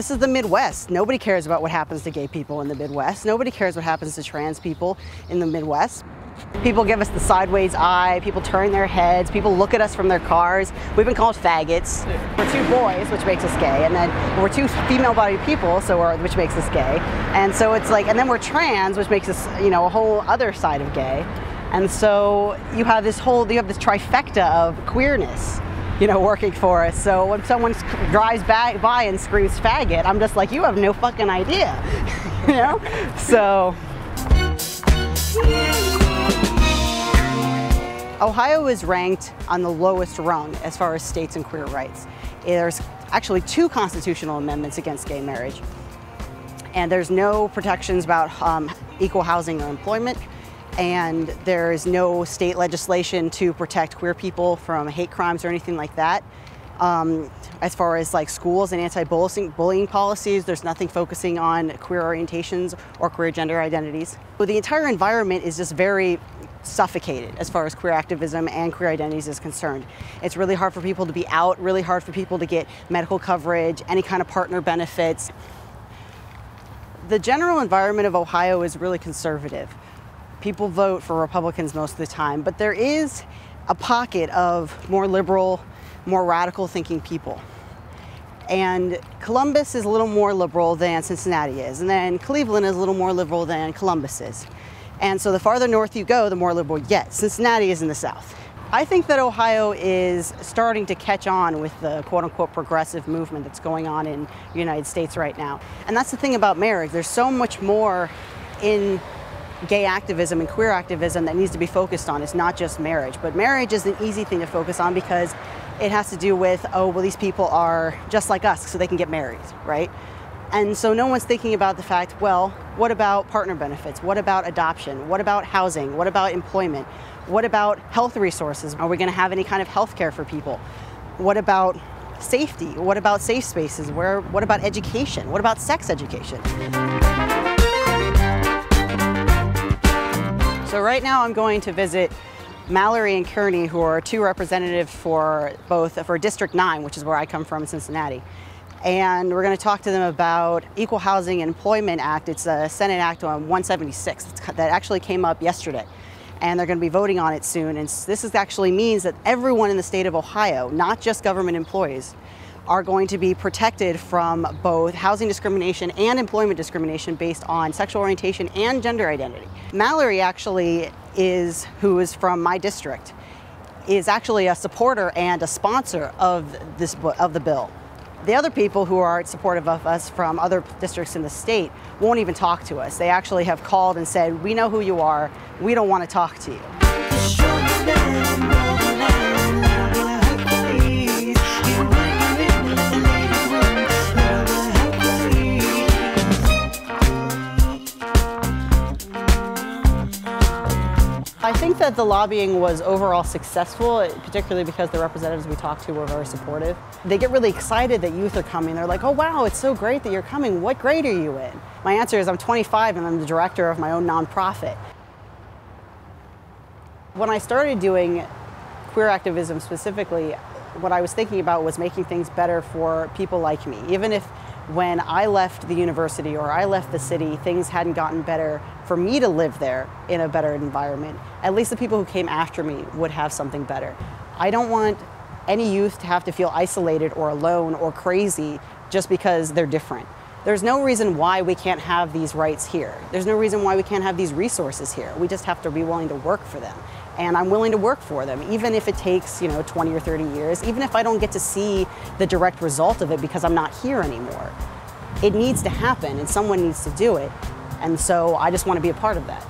This is the Midwest. Nobody cares about what happens to gay people in the Midwest. Nobody cares what happens to trans people in the Midwest. People give us the sideways eye, people turn their heads, people look at us from their cars. We've been called faggots. We're two boys, which makes us gay, and then we're two female-bodied people, which makes us gay. And so it's like, and then we're trans, which makes us, you know, a whole other side of gay. And so you have this trifecta of queerness, you know, working for us. So when someone drives by and screams faggot, I'm just like, you have no fucking idea, you know? So. Ohio is ranked on the lowest rung as far as states and queer rights. There's actually 2 constitutional amendments against gay marriage. And there's no protections about equal housing or employment. And there is no state legislation to protect queer people from hate crimes or anything like that. As far as like schools and anti-bullying policies, there's nothing focusing on queer orientations or queer gender identities. So the entire environment is just very suffocated as far as queer activism and queer identities is concerned. It's really hard for people to be out, really hard for people to get medical coverage, any kind of partner benefits. The general environment of Ohio is really conservative. People vote for Republicans most of the time, but there is a pocket of more liberal, more radical thinking people. And Columbus is a little more liberal than Cincinnati is, and then Cleveland is a little more liberal than Columbus is. And so the farther north you go, the more liberal you get. Cincinnati is in the south. I think that Ohio is starting to catch on with the quote-unquote progressive movement that's going on in the United States right now. And that's the thing about marriage. There's so much more in gay activism and queer activism that needs to be focused on. It's not just marriage, but marriage is an easy thing to focus on because it has to do with, oh, well, these people are just like us, so they can get married, right? And so no one's thinking about the fact, well, what about partner benefits? What about adoption? What about housing? What about employment? What about health resources? Are we going to have any kind of health care for people? What about safety? What about safe spaces? What about education? What about sex education? So right now I'm going to visit Mallory and Kearney, who are 2 representatives for District 9, which is where I come from in Cincinnati. And we're going to talk to them about Equal Housing and Employment Act. It's a Senate Act on 176 that actually came up yesterday. And they're going to be voting on it soon. And this actually means that everyone in the state of Ohio, not just government employees, are going to be protected from both housing discrimination and employment discrimination based on sexual orientation and gender identity. Mallory actually who is from my district, is actually a supporter and a sponsor of the bill. The other people who are supportive of us from other districts in the state won't even talk to us. They actually have called and said, we know who you are, we don't want to talk to you. I think that the lobbying was overall successful, particularly because the representatives we talked to were very supportive. They get really excited that youth are coming. They're like, oh wow, it's so great that you're coming. What grade are you in? My answer is I'm 25 and I'm the director of my own nonprofit. When I started doing queer activism specifically, what I was thinking about was making things better for people like me. Even if when I left the university or I left the city, things hadn't gotten better for me to live there in a better environment, at least the people who came after me would have something better. I don't want any youth to have to feel isolated or alone or crazy just because they're different. There's no reason why we can't have these rights here. There's no reason why we can't have these resources here. We just have to be willing to work for them. And I'm willing to work for them, even if it takes, 20 or 30 years, even if I don't get to see the direct result of it because I'm not here anymore. It needs to happen and someone needs to do it. And so I just want to be a part of that.